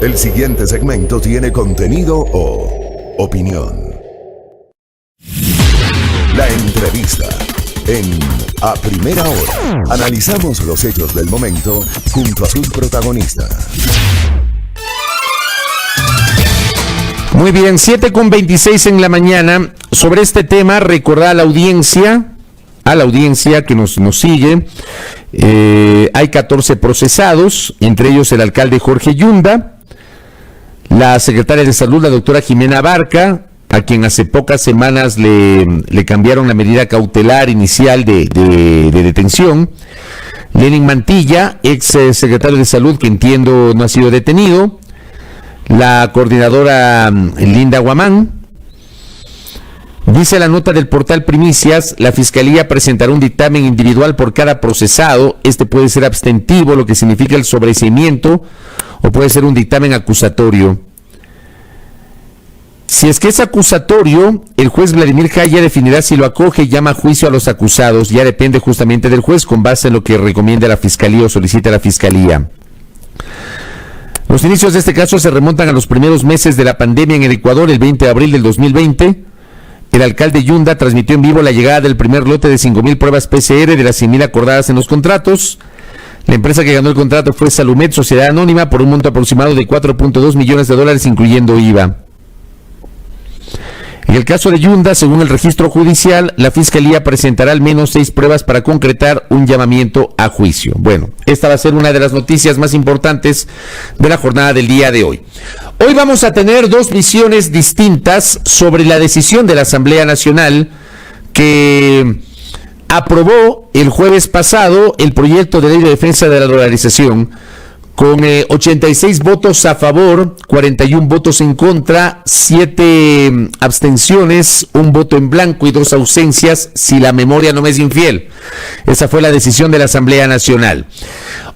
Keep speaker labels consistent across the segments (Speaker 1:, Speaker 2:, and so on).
Speaker 1: El siguiente segmento tiene contenido o opinión. La entrevista. En A Primera Hora, analizamos los hechos del momento junto a sus protagonistas.
Speaker 2: Muy bien, 7:26 en la mañana. Sobre este tema, recordar a la audiencia que nos sigue, hay 14 procesados, entre ellos el alcalde Jorge Yunda, la secretaria de Salud, la doctora Jimena Barca, a quien hace pocas semanas le cambiaron la medida cautelar inicial de detención, Lenin Mantilla, ex secretario de Salud, que entiendo no ha sido detenido, la coordinadora Linda Guamán. Dice la nota del portal Primicias, la Fiscalía presentará un dictamen individual por cada procesado. Este puede ser abstentivo, lo que significa el sobreseimiento, o puede ser un dictamen acusatorio. Si es que es acusatorio, el juez Vladimir Jaya definirá si lo acoge y llama a juicio a los acusados. Ya depende justamente del juez con base en lo que recomienda la Fiscalía o solicita la Fiscalía. Los inicios de este caso se remontan a los primeros meses de la pandemia en el Ecuador, el 20 de abril del 2020. El alcalde Yunda transmitió en vivo la llegada del primer lote de 5,000 pruebas PCR de las 100,000 acordadas en los contratos. La empresa que ganó el contrato fue Salumet, sociedad anónima, por un monto aproximado de $4.2 millones, incluyendo IVA. En el caso de Yunda, según el registro judicial, la Fiscalía presentará al menos 6 pruebas para concretar un llamamiento a juicio. Bueno, esta va a ser una de las noticias más importantes de la jornada del día de hoy. Hoy vamos a tener 2 visiones distintas sobre la decisión de la Asamblea Nacional que aprobó el jueves pasado el proyecto de ley de defensa de la dolarización con 86 votos a favor, 41 votos en contra, 7 abstenciones, 1 voto en blanco y 2 ausencias, si la memoria no me es infiel. Esa fue la decisión de la Asamblea Nacional.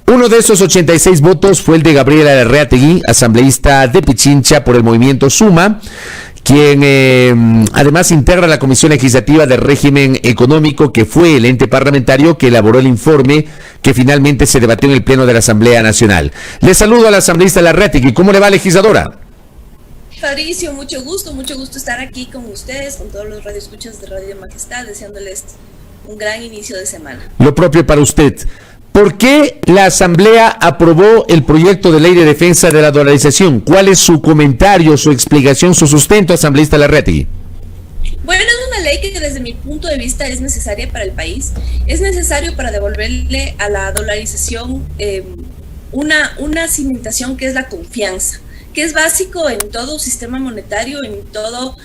Speaker 2: Uno de esos 86 votos fue el de Gabriela Larreategui, asambleísta de Pichincha por el movimiento Suma, quien además integra la Comisión Legislativa del Régimen Económico, que fue el ente parlamentario que elaboró el informe que finalmente se debatió en el Pleno de la Asamblea Nacional. Le saludo a la asambleísta Larreategui. ¿Cómo le va, legisladora?
Speaker 3: Fabricio, mucho gusto estar aquí con ustedes, con todos los radioescuchas de Radio Majestad, deseándoles un gran inicio de semana. Lo propio para usted.
Speaker 2: ¿Por qué la Asamblea aprobó el proyecto de ley de defensa de la dolarización? ¿Cuál es su comentario, su explicación, su sustento, asambleísta Larreategui?
Speaker 3: Bueno, es una ley que desde mi punto de vista es necesaria para el país. Es necesario para devolverle a la dolarización una cimentación que es la confianza, que es básico en todo sistema monetario, en todo...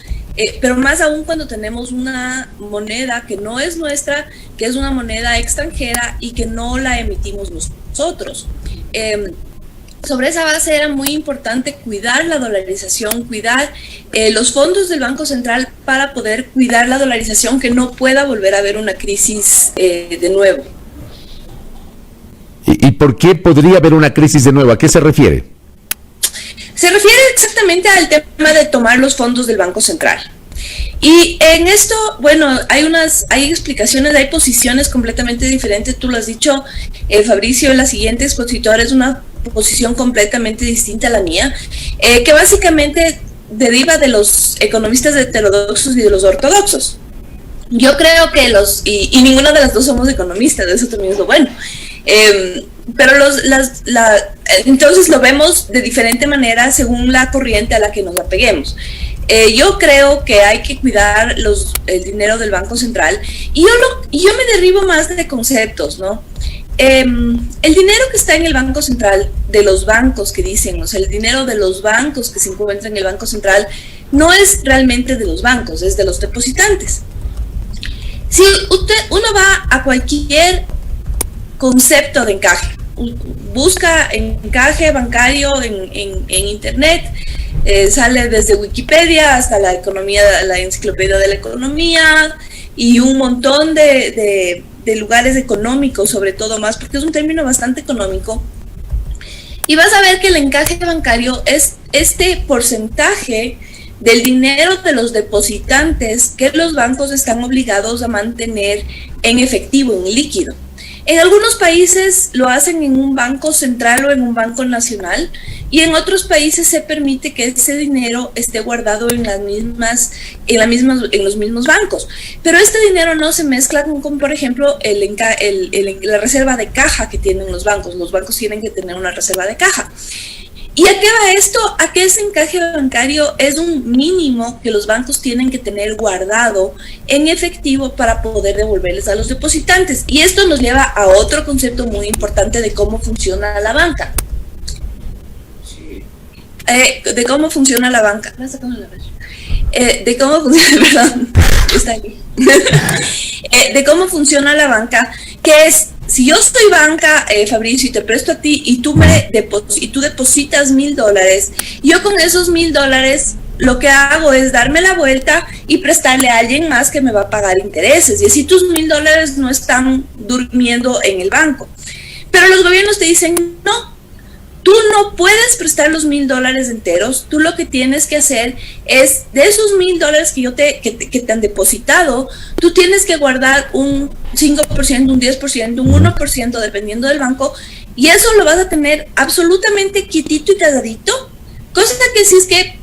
Speaker 3: pero más aún cuando tenemos una moneda que no es nuestra, que es una moneda extranjera y que no la emitimos nosotros. Sobre esa base era muy importante cuidar la dolarización, cuidar los fondos del Banco Central para poder cuidar la dolarización, que no pueda volver a haber una crisis de nuevo.
Speaker 2: ¿Y por qué podría haber una crisis de nuevo? ¿A qué se refiere?
Speaker 3: Se refiere exactamente al tema de tomar los fondos del Banco Central. Y en esto, bueno, hay explicaciones, hay posiciones completamente diferentes. Tú lo has dicho, Fabricio, la siguiente expositora es una posición completamente distinta a la mía, que básicamente deriva de los economistas heterodoxos y de los ortodoxos. Yo creo que y ninguna de las dos somos economistas, eso también es lo bueno. Pero entonces lo vemos de diferente manera según la corriente a la que nos apeguemos. Yo creo que hay que cuidar el dinero del Banco Central y yo me derribo más de conceptos, ¿no? El dinero que está en el Banco Central, de los bancos que dicen, o sea, el dinero de los bancos que se encuentra en el Banco Central no es realmente de los bancos, es de los depositantes. Si uno va a cualquier concepto de encaje, busca encaje bancario en internet, sale desde Wikipedia hasta la enciclopedia de la economía y un montón de lugares económicos, sobre todo más, porque es un término bastante económico. Y vas a ver que el encaje bancario es este porcentaje del dinero de los depositantes que los bancos están obligados a mantener en efectivo, en líquido. En algunos países lo hacen en un banco central o en un banco nacional, y en otros países se permite que ese dinero esté guardado en los mismos bancos. Pero este dinero no se mezcla con por ejemplo, la reserva de caja que tienen los bancos. Los bancos tienen que tener una reserva de caja. ¿Y a qué va esto? A que ese encaje bancario es un mínimo que los bancos tienen que tener guardado en efectivo para poder devolverles a los depositantes. Y esto nos lleva a otro concepto muy importante de cómo funciona la banca. De cómo funciona la banca. De cómo funciona, perdón, está aquí. De cómo funciona la banca, que es, si yo soy banca, Fabricio, y te presto a ti y tú depositas $1,000, yo con esos $1,000 lo que hago es darme la vuelta y prestarle a alguien más que me va a pagar intereses. Y así tus $1,000 no están durmiendo en el banco. Pero los gobiernos te dicen, no, tú no puedes prestar los $1,000 enteros. Tú lo que tienes que hacer es, de esos $1,000 que te han depositado, tú tienes que guardar un 5%, un 10%, un 1%, dependiendo del banco, y eso lo vas a tener absolutamente quietito y calladito, cosa que si es que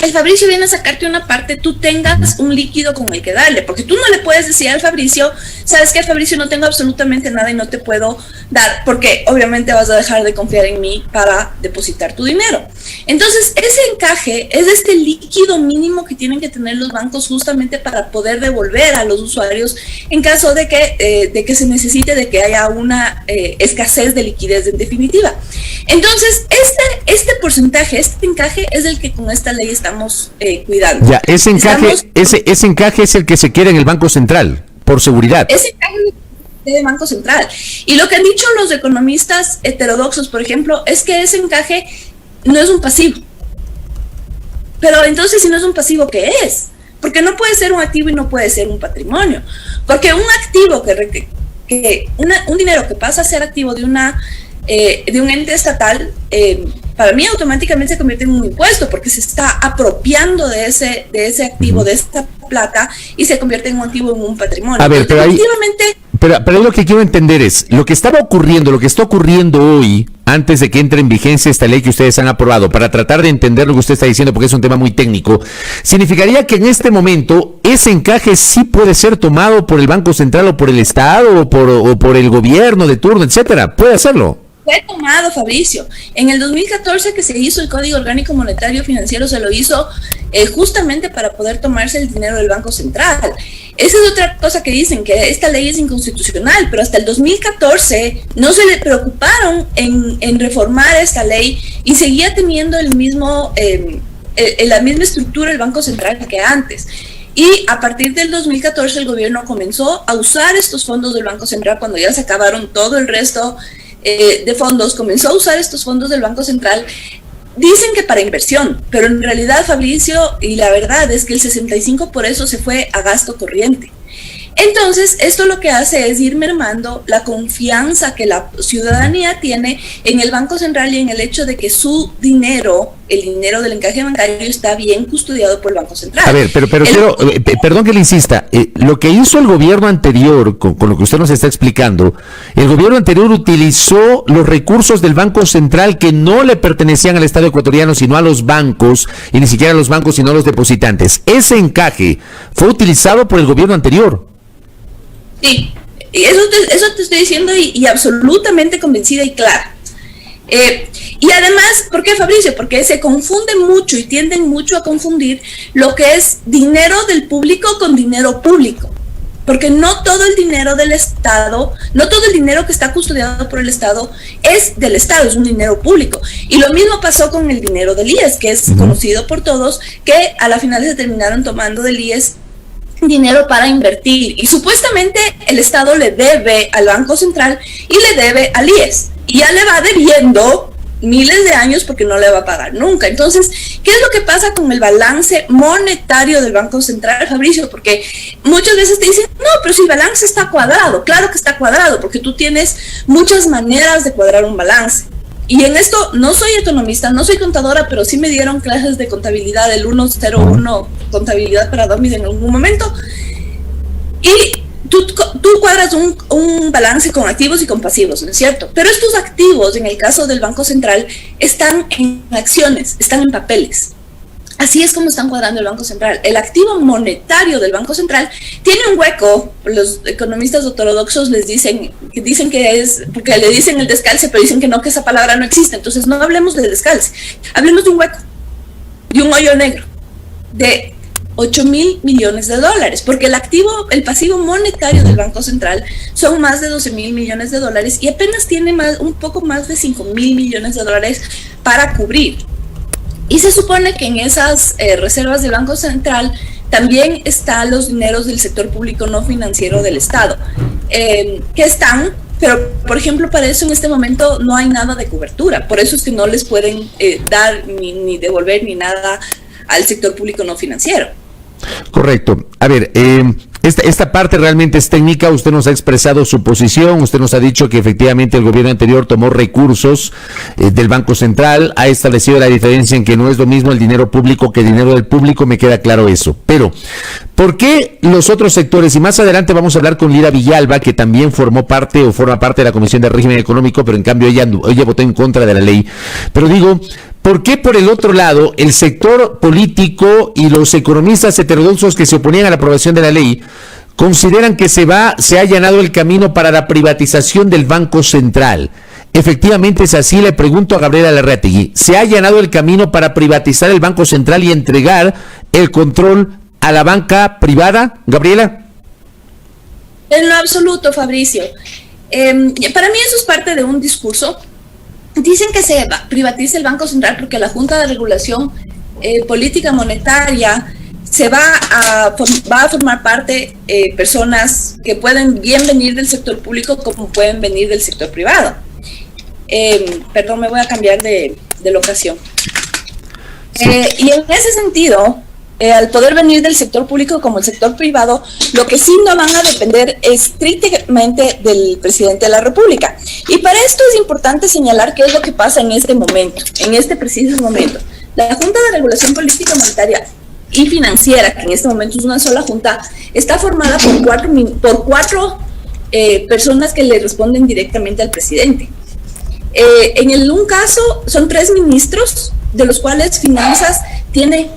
Speaker 3: el Fabricio viene a sacarte una parte, tú tengas un líquido con el que darle, porque tú no le puedes decir al Fabricio, sabes que Fabricio, no tengo absolutamente nada y no te puedo dar, porque obviamente vas a dejar de confiar en mí para depositar tu dinero. Entonces, ese encaje es este líquido mínimo que tienen que tener los bancos justamente para poder devolver a los usuarios en caso de que se necesite, de que haya una escasez de liquidez en definitiva. Entonces, este porcentaje, este encaje es el que con esta ley estamos cuidando.
Speaker 2: Ya, ese encaje es el que se quiere en el Banco Central, por seguridad.
Speaker 3: Ese encaje del Banco Central. Y lo que han dicho los economistas heterodoxos, por ejemplo, es que ese encaje no es un pasivo. Pero entonces, si no es un pasivo, ¿qué es? Porque no puede ser un activo y no puede ser un patrimonio. Porque un activo un dinero que pasa a ser activo de un ente estatal, para mí automáticamente se convierte en un impuesto, porque se está apropiando de ese activo, de esta plata, y se convierte en un activo, en un patrimonio.
Speaker 2: A ver, pero lo que quiero entender es, lo que está ocurriendo hoy, antes de que entre en vigencia esta ley que ustedes han aprobado, para tratar de entender lo que usted está diciendo, porque es un tema muy técnico, significaría que en este momento ese encaje sí puede ser tomado por el Banco Central o por el Estado o por el gobierno de turno, etcétera. Puede hacerlo.
Speaker 3: Fue tomado, Fabricio. En el 2014 que se hizo el Código Orgánico Monetario Financiero, se lo hizo justamente para poder tomarse el dinero del Banco Central. Esa es otra cosa que dicen, que esta ley es inconstitucional, pero hasta el 2014 no se le preocuparon en reformar esta ley y seguía teniendo la misma estructura el Banco Central que antes. Y a partir del 2014 el gobierno comenzó a usar estos fondos del Banco Central cuando ya se acabaron todo el resto de fondos, comenzó a usar estos fondos del Banco Central. Dicen que para inversión, pero en realidad, Fabricio, y la verdad es que el 65% por eso se fue a gasto corriente. Entonces, esto lo que hace es ir mermando la confianza que la ciudadanía tiene en el Banco Central y en el hecho de que su dinero, el dinero del encaje bancario, está bien custodiado por el Banco Central.
Speaker 2: A ver, pero perdón que le insista, lo que hizo el gobierno anterior, con lo que usted nos está explicando, el gobierno anterior utilizó los recursos del Banco Central que no le pertenecían al Estado ecuatoriano, sino a los bancos, y ni siquiera a los bancos, sino a los depositantes. Ese encaje fue utilizado por el gobierno anterior.
Speaker 3: Sí, eso te estoy diciendo y absolutamente convencida y clara. Y además, ¿por qué, Fabricio? Porque se confunde mucho y tienden mucho a confundir lo que es dinero del público con dinero público. Porque no todo el dinero del Estado, no todo el dinero que está custodiado por el Estado es del Estado, es un dinero público. Y lo mismo pasó con el dinero del IES, que es conocido por todos, que a la final se terminaron tomando del IES dinero para invertir, y supuestamente el Estado le debe al Banco Central y le debe al IES, y ya le va debiendo miles de años porque no le va a pagar nunca. Entonces, ¿qué es lo que pasa con el balance monetario del Banco Central, Fabricio? Porque muchas veces te dicen, no, pero si el balance está cuadrado. Claro que está cuadrado, porque tú tienes muchas maneras de cuadrar un balance. Y en esto no soy economista, no soy contadora, pero sí me dieron clases de contabilidad, el 101, contabilidad para dummies en algún momento. Y tú cuadras un balance con activos y con pasivos, ¿no es cierto? Pero estos activos, en el caso del Banco Central, están en acciones, están en papeles. Así es como están cuadrando el Banco Central. El activo monetario del Banco Central tiene un hueco. Los economistas ortodoxos les dicen que es, porque le dicen el descalce, pero dicen que no, que esa palabra no existe. Entonces no hablemos de descalce, hablemos de un hueco, de un hoyo negro, de 8.000 millones de dólares, porque el pasivo monetario del Banco Central son más de 12.000 millones de dólares y apenas tiene un poco más de 5.000 millones de dólares para cubrir. Y se supone que en esas reservas del Banco Central también están los dineros del sector público no financiero del Estado, que están, pero por ejemplo para eso en este momento no hay nada de cobertura, por eso es que no les pueden dar ni devolver ni nada al sector público no financiero.
Speaker 2: Correcto. A ver, esta parte realmente es técnica. Usted nos ha expresado su posición, usted nos ha dicho que efectivamente el gobierno anterior tomó recursos del Banco Central, ha establecido la diferencia en que no es lo mismo el dinero público que el dinero del público, me queda claro eso. Pero, ¿por qué los otros sectores? Y más adelante vamos a hablar con Lira Villalba, que también forma parte de la Comisión de Régimen Económico, pero en cambio ella votó en contra de la ley. Pero digo, ¿por qué por el otro lado el sector político y los economistas heterodoxos que se oponían a la aprobación de la ley consideran que se ha allanado el camino para la privatización del Banco Central? Efectivamente es así, le pregunto a Gabriela Larrategui, ¿se ha allanado el camino para privatizar el Banco Central y entregar el control a la banca privada? Gabriela.
Speaker 3: En lo absoluto, Fabricio. Para mí eso es parte de un discurso. Dicen que se privatiza el Banco Central porque la Junta de Regulación Política Monetaria va a formar parte personas que pueden bien venir del sector público como pueden venir del sector privado. Perdón, me voy a cambiar de locación. Sí. Y en ese sentido, al poder venir del sector público como el sector privado, lo que sí no van a depender estrictamente del presidente de la República. Y para esto es importante señalar qué es lo que pasa en este momento, en este preciso momento. La Junta de Regulación Política Monetaria y Financiera, que en este momento es una sola junta, está formada por cuatro personas que le responden directamente al presidente. En un caso son 3 ministros, de los cuales Finanzas tiene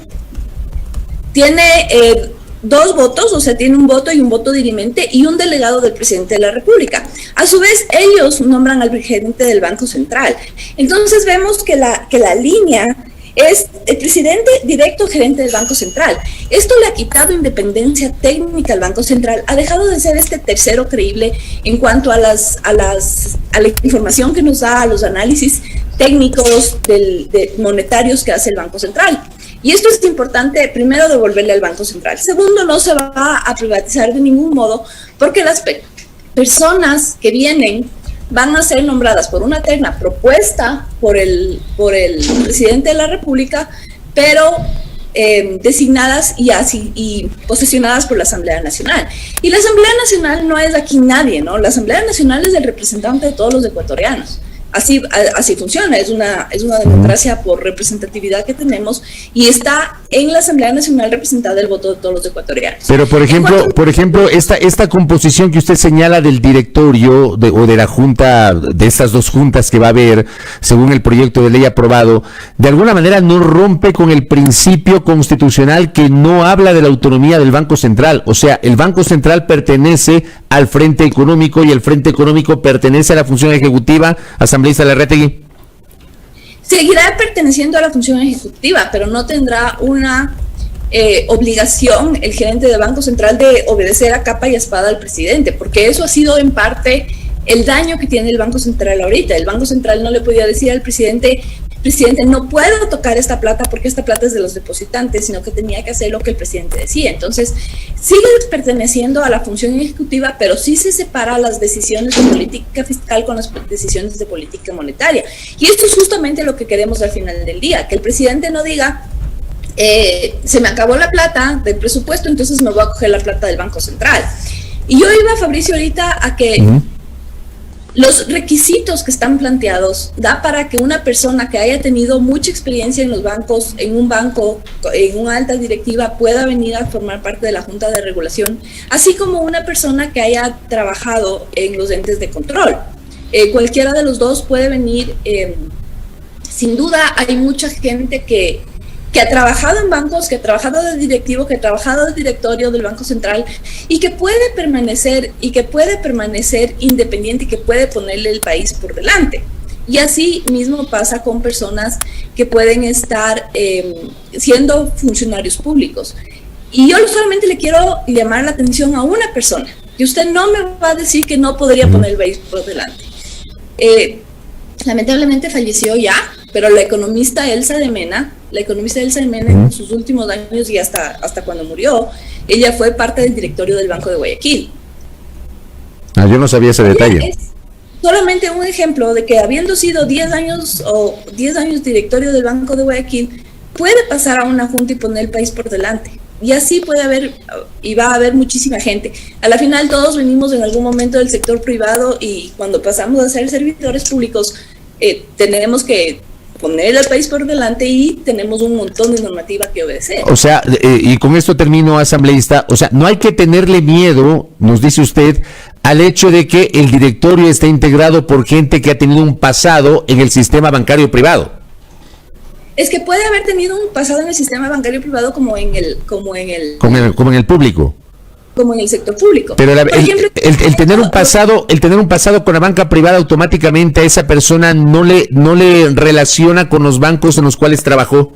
Speaker 3: 2 votos, o sea, tiene un voto y un voto dirimente y un delegado del presidente de la República. A su vez, ellos nombran al gerente del Banco Central. Entonces vemos que la línea es el presidente directo gerente del Banco Central. Esto le ha quitado independencia técnica al Banco Central, ha dejado de ser este tercero creíble en cuanto a la información que nos da, a los análisis técnicos monetarios que hace el Banco Central. Y esto es importante, primero, devolverle al Banco Central. Segundo, no se va a privatizar de ningún modo, porque las personas que vienen van a ser nombradas por una terna propuesta por el presidente de la República, pero designadas y posesionadas por la Asamblea Nacional. Y la Asamblea Nacional no es aquí nadie, ¿no? La Asamblea Nacional es el representante de todos los ecuatorianos. Así funciona, es una democracia por representatividad que tenemos y está en la Asamblea Nacional representada el voto de todos los ecuatorianos.
Speaker 2: Pero por ejemplo, esta composición que usted señala del directorio o de la junta, de estas 2 juntas que va a haber, según el proyecto de ley aprobado, de alguna manera no rompe con el principio constitucional que no habla de la autonomía del Banco Central. O sea, el Banco Central pertenece al Frente Económico y el Frente Económico pertenece a la función ejecutiva. Asambleísta Larrategui.
Speaker 3: Seguirá perteneciendo a la función ejecutiva, pero no tendrá una obligación el gerente del Banco Central de obedecer a capa y espada al presidente, porque eso ha sido en parte el daño que tiene el Banco Central ahorita. El Banco Central no le podía decir al presidente, no puedo tocar esta plata porque esta plata es de los depositantes, sino que tenía que hacer lo que el presidente decía. Entonces, sigue perteneciendo a la función ejecutiva, pero sí se separa las decisiones de política fiscal con las decisiones de política monetaria. Y esto es justamente lo que queremos al final del día, que el presidente no diga, se me acabó la plata del presupuesto, entonces me voy a coger la plata del Banco Central. Y yo iba, Fabricio, ahorita a que los requisitos que están planteados da para que una persona que haya tenido mucha experiencia en los bancos, en un banco, en una alta directiva, pueda venir a formar parte de la Junta de Regulación, así como una persona que haya trabajado en los entes de control. Cualquiera de los dos puede venir. Sin duda hay mucha gente que ha trabajado en bancos, que ha trabajado de directivo, que ha trabajado de directorio del Banco Central y que puede permanecer independiente y que puede ponerle el país por delante. Y así mismo pasa con personas que pueden estar siendo funcionarios públicos. Y yo solamente le quiero llamar la atención a una persona, que usted no me va a decir que no podría poner el país por delante. Lamentablemente falleció ya, pero la economista Elsa de Mena en sus últimos años y hasta cuando murió, ella fue parte del directorio del Banco de Guayaquil.
Speaker 2: Yo no sabía ese detalle.
Speaker 3: Es solamente un ejemplo de que habiendo sido 10 años directorio del Banco de Guayaquil, puede pasar a una junta y poner el país por delante. Y así puede haber, y va a haber muchísima gente. A la final todos venimos en algún momento del sector privado y cuando pasamos a ser servidores públicos, tenemos que poner el país por delante y tenemos un montón de normativa que obedecer.
Speaker 2: O sea, y con esto termino, asambleísta, o sea, no hay que tenerle miedo, nos dice usted, al hecho de que el directorio está integrado por gente que ha tenido un pasado en el sistema bancario privado.
Speaker 3: Es que puede haber tenido un pasado en el sistema bancario privado como en el
Speaker 2: público.
Speaker 3: Como en el sector público.
Speaker 2: Pero el tener un pasado con la banca privada, automáticamente a esa persona no le relaciona con los bancos en los cuales trabajó.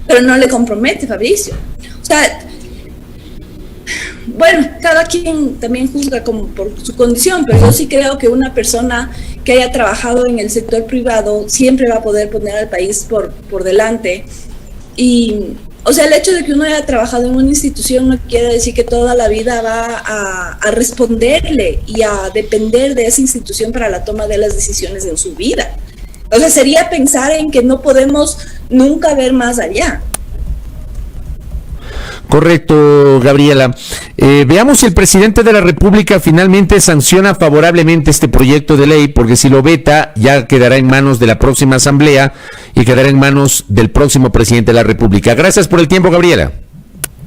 Speaker 3: Pero no le compromete, Fabricio. O sea, bueno, cada quien también juzga por su condición, pero yo sí creo que una persona que haya trabajado en el sector privado siempre va a poder poner al país por delante. Y, o sea, el hecho de que uno haya trabajado en una institución no quiere decir que toda la vida va a responderle y a depender de esa institución para la toma de las decisiones en su vida. O sea, sería pensar en que no podemos nunca ver más allá.
Speaker 2: Correcto, Gabriela. Veamos si el presidente de la República finalmente sanciona favorablemente este proyecto de ley, porque si lo veta ya quedará en manos de la próxima asamblea y quedará en manos del próximo presidente de la República. Gracias por el tiempo, Gabriela.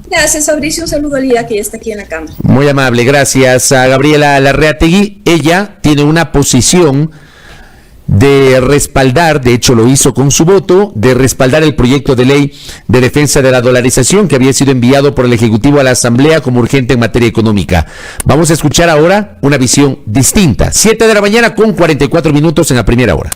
Speaker 3: Gracias, Fabricio. Un saludo a Lía, que ya está aquí en la cámara.
Speaker 2: Muy amable, gracias a Gabriela Larreategui. Ella tiene una posición de respaldar, de hecho lo hizo con su voto, de respaldar el proyecto de ley de defensa de la dolarización que había sido enviado por el Ejecutivo a la Asamblea como urgente en materia económica. Vamos a escuchar ahora una visión distinta. 7 de la mañana con 44 minutos en la primera hora.